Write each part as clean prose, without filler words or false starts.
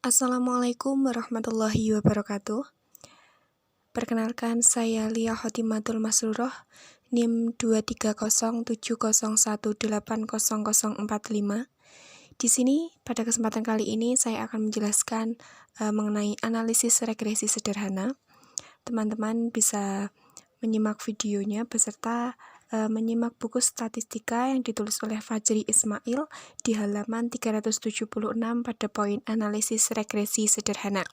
Assalamualaikum warahmatullahi wabarakatuh. Perkenalkan, saya Lia Khotimatul Masruroh, NIM 23070180045. Di sini, pada kesempatan kali ini, saya akan menjelaskan mengenai analisis regresi sederhana. Teman-teman bisa menyimak videonya beserta menyimak buku statistika yang ditulis oleh Fajri Ismail di halaman 376 pada poin analisis regresi sederhana.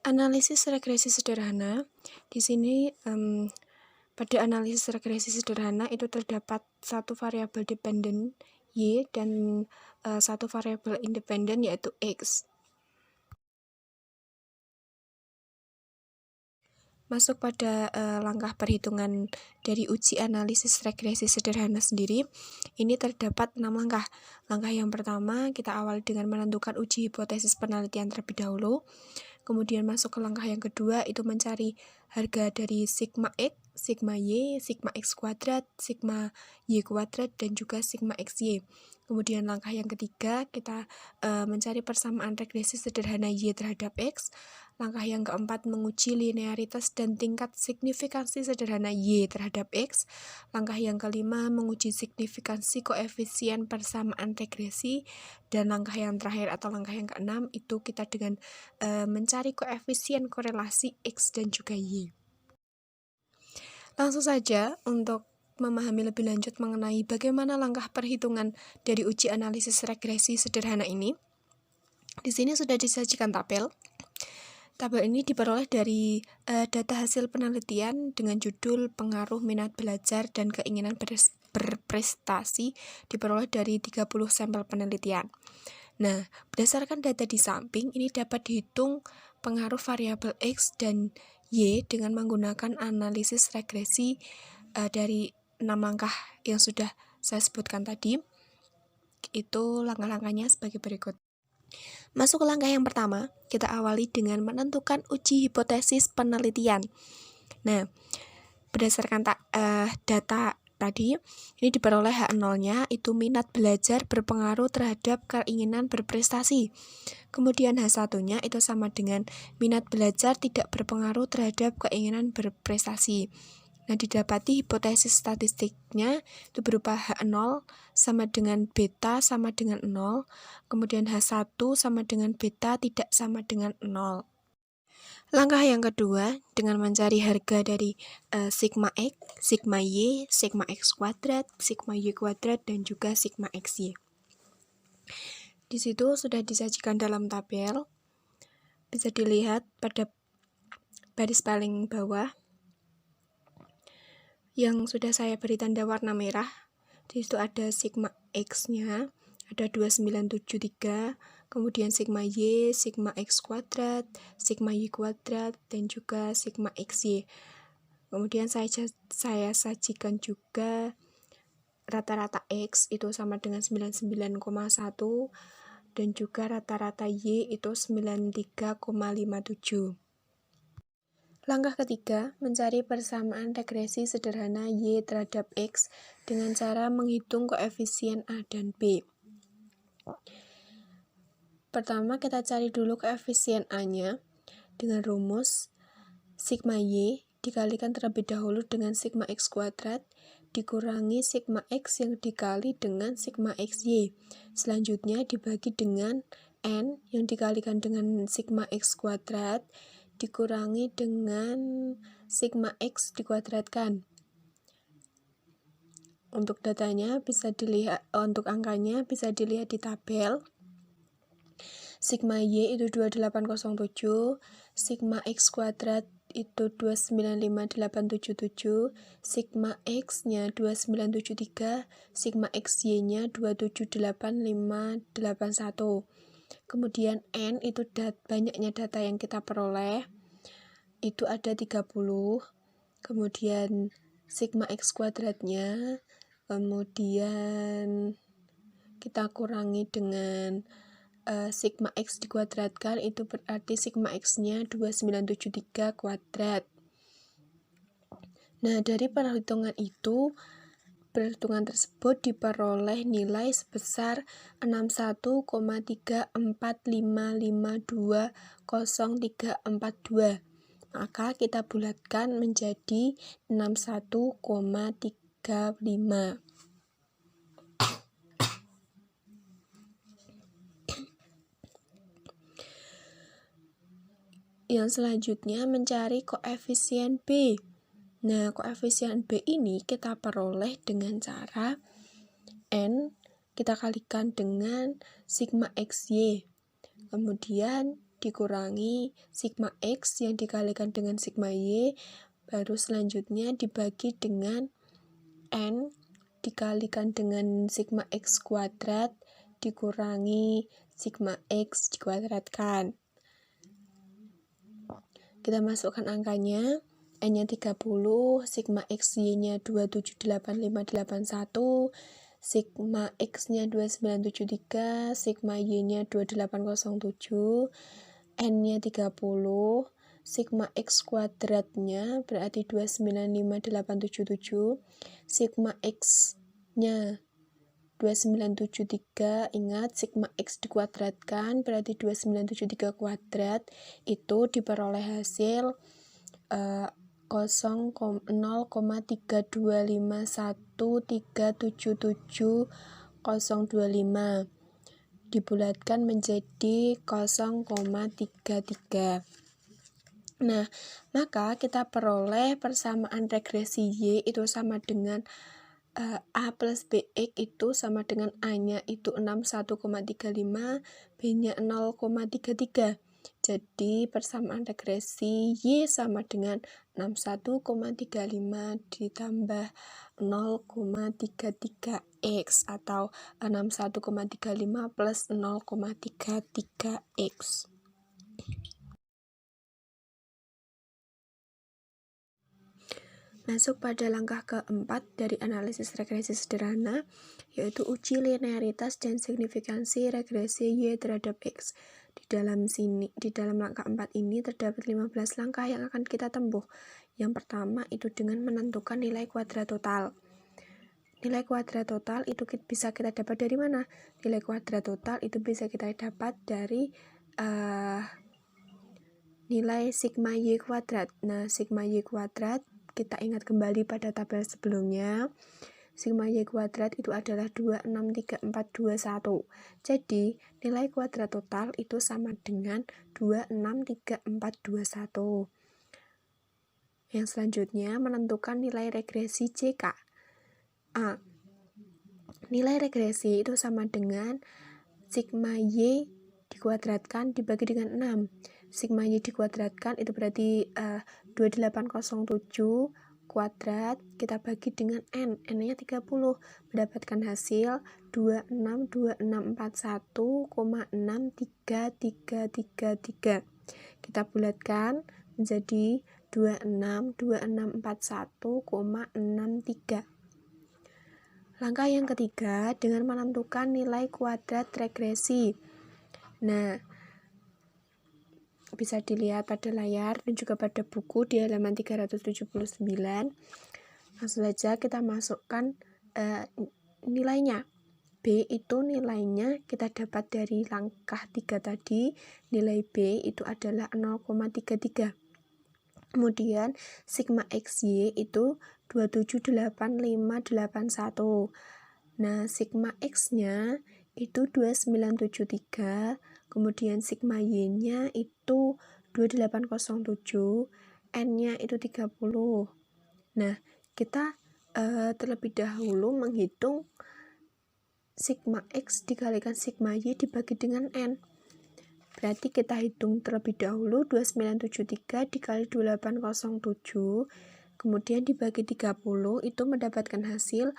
Analisis regresi sederhana, di sini pada analisis regresi sederhana itu terdapat satu variabel dependen Y dan satu variabel independen yaitu X. Masuk pada langkah perhitungan dari uji analisis regresi sederhana sendiri, ini terdapat 6 langkah. Langkah yang pertama, kita awali dengan menentukan uji hipotesis penelitian terlebih dahulu. Kemudian masuk ke langkah yang kedua, itu mencari harga dari sigma X, sigma Y, sigma X kuadrat, sigma Y kuadrat, dan juga sigma XY. Kemudian langkah yang ketiga, kita mencari persamaan regresi sederhana Y terhadap X. Langkah yang keempat, menguji linearitas dan tingkat signifikansi sederhana Y terhadap X. Langkah yang kelima, menguji signifikansi koefisien persamaan regresi. Dan langkah yang terakhir atau langkah yang keenam, itu kita dengan mencari koefisien korelasi X dan juga Y. Langsung saja untuk memahami lebih lanjut mengenai bagaimana langkah perhitungan dari uji analisis regresi sederhana ini. Di sini sudah disajikan tabel. Tabel ini diperoleh dari data hasil penelitian dengan judul pengaruh minat belajar dan keinginan berprestasi, diperoleh dari 30 sampel penelitian. Nah, berdasarkan data di samping, ini dapat dihitung pengaruh variabel X dan Y dengan menggunakan analisis regresi dari 6 langkah yang sudah saya sebutkan tadi. Itu langkah-langkahnya sebagai berikut. Masuk ke langkah yang pertama, kita awali dengan menentukan uji hipotesis penelitian. Nah, berdasarkan data tadi, ini diperoleh H0-nya, itu minat belajar berpengaruh terhadap keinginan berprestasi. Kemudian H1-nya itu sama dengan minat belajar tidak berpengaruh terhadap keinginan berprestasi. Nah, didapati hipotesis statistiknya itu berupa H0 sama dengan beta sama dengan 0, kemudian H1 sama dengan beta tidak sama dengan 0. Langkah yang kedua, dengan mencari harga dari sigma X, sigma Y, sigma X kuadrat, sigma Y kuadrat, dan juga sigma XY. Di situ sudah disajikan dalam tabel, bisa dilihat pada baris paling bawah yang sudah saya beri tanda warna merah. Di situ ada sigma X-nya, ada 2973, kemudian sigma Y, sigma X kuadrat, sigma Y kuadrat, dan juga sigma XY. Kemudian saya sajikan juga rata-rata X itu sama dengan 99,1, dan juga rata-rata Y itu 93,57. Langkah ketiga, mencari persamaan regresi sederhana Y terhadap X dengan cara menghitung koefisien A dan B. Pertama, kita cari dulu koefisien A-nya dengan rumus sigma Y dikalikan terlebih dahulu dengan sigma X kuadrat dikurangi sigma X yang dikali dengan sigma XY. Selanjutnya dibagi dengan N yang dikalikan dengan sigma X kuadrat dikurangi dengan sigma X dikuadratkan. Untuk datanya bisa dilihat, untuk angkanya bisa dilihat di tabel. Sigma Y itu 2807, sigma X kuadrat itu 295877, sigma X-nya 2973, sigma XY-nya 278581. Kemudian N itu banyaknya data yang kita peroleh, itu ada 30. Kemudian sigma X kuadratnya, kemudian kita kurangi dengan sigma X dikuadratkan, itu berarti sigma X-nya 2973 kuadrat. Nah, dari perhitungan itu perhitungan tersebut diperoleh nilai sebesar 61,345520,342. Maka kita bulatkan menjadi 61,35. Yang selanjutnya mencari koefisien B. Nah, koefisien B ini kita peroleh dengan cara N kita kalikan dengan sigma XY. Kemudian dikurangi sigma X yang dikalikan dengan sigma Y. Baru selanjutnya dibagi dengan N dikalikan dengan sigma X kuadrat dikurangi sigma X dikuadratkan. Kita masukkan angkanya, N-nya 30, sigma XY-nya 278581, sigma X-nya 2973, sigma Y-nya 2807, N-nya 30, sigma X kuadratnya berarti 295877, sigma X-nya 2973, ingat sigma X dikuadratkan berarti 2973 kuadrat, itu diperoleh hasil 0,03251377025 dibulatkan menjadi 0,33. Nah, maka kita peroleh persamaan regresi Y itu sama dengan A plus BX itu sama dengan A-nya itu 61,35, B-nya 0,33. Jadi persamaan regresi Y sama dengan 61,35 ditambah 0,33X atau 61,35 plus 0,33X. Masuk pada langkah keempat dari analisis regresi sederhana, yaitu uji linearitas dan signifikansi regresi Y terhadap X. Di dalam langkah 4 ini terdapat 15 langkah yang akan kita tempuh. Yang pertama itu dengan menentukan nilai kuadrat total. Nilai kuadrat total itu bisa kita dapat dari mana? Nilai kuadrat total itu bisa kita dapat dari nilai sigma Y kuadrat. Nah, sigma Y kuadrat kita ingat kembali pada tabel sebelumnya, sigma Y kuadrat itu adalah 2634421. Jadi, nilai kuadrat total itu sama dengan 2634421. Yang selanjutnya, menentukan nilai regresi CK. Nilai regresi itu sama dengan sigma Y dikuadratkan dibagi dengan 6. Sigma Y dikuadratkan itu berarti 2807 kuadrat kita bagi dengan N-nya 30, mendapatkan hasil 262641,63333. Kita bulatkan menjadi 262641,63. Langkah yang ketiga dengan menentukan nilai kuadrat regresi. Nah, bisa dilihat pada layar dan juga pada buku di halaman 379. Langsung saja kita masukkan nilainya. B itu nilainya kita dapat dari langkah 3 tadi. Nilai B itu adalah 0,33. Kemudian sigma XY itu 278581. Nah, sigma X-nya itu 2973. Kemudian sigma Y-nya itu 2807, N-nya itu 30. Nah, kita terlebih dahulu menghitung sigma X dikalikan sigma Y dibagi dengan N. Berarti kita hitung terlebih dahulu 2973 dikali 2807, kemudian dibagi 30, itu mendapatkan hasil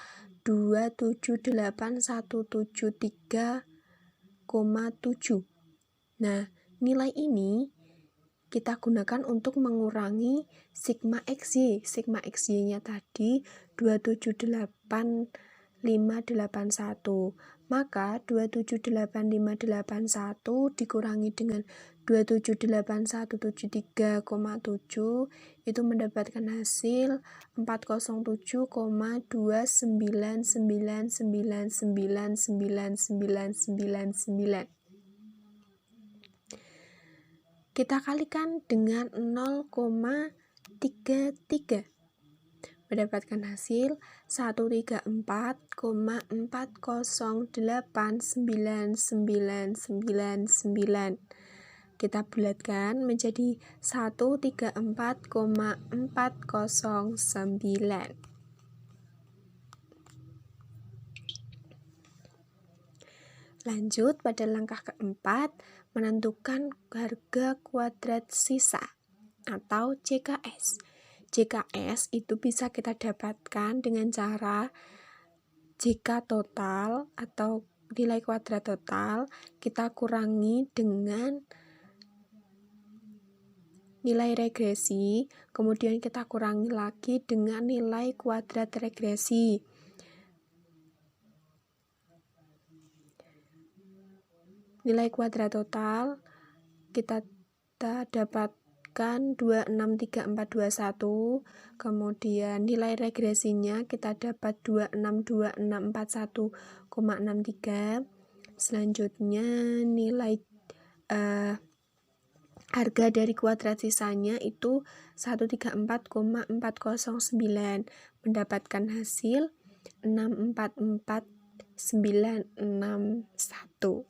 278173,7. Nah, nilai ini kita gunakan untuk mengurangi sigma XY. Sigma XY-nya tadi 278173,7. Maka 278581 dikurangi dengan 278173,7 itu mendapatkan hasil 407,2999999999. Kita kalikan dengan 0,33 mendapatkan hasil 134,4089999. Kita bulatkan menjadi 134,409. Lanjut pada langkah keempat, menentukan harga kuadrat sisa atau JKS. JKS itu bisa kita dapatkan dengan cara jika total atau nilai kuadrat total kita kurangi dengan nilai regresi, kemudian kita kurangi lagi dengan nilai kuadrat regresi. Nilai kuadrat total kita dapatkan 263421, kemudian nilai regresinya kita dapat 262641,63. Selanjutnya nilai harga dari kuadrat sisanya itu 134,409, mendapatkan hasil 644961.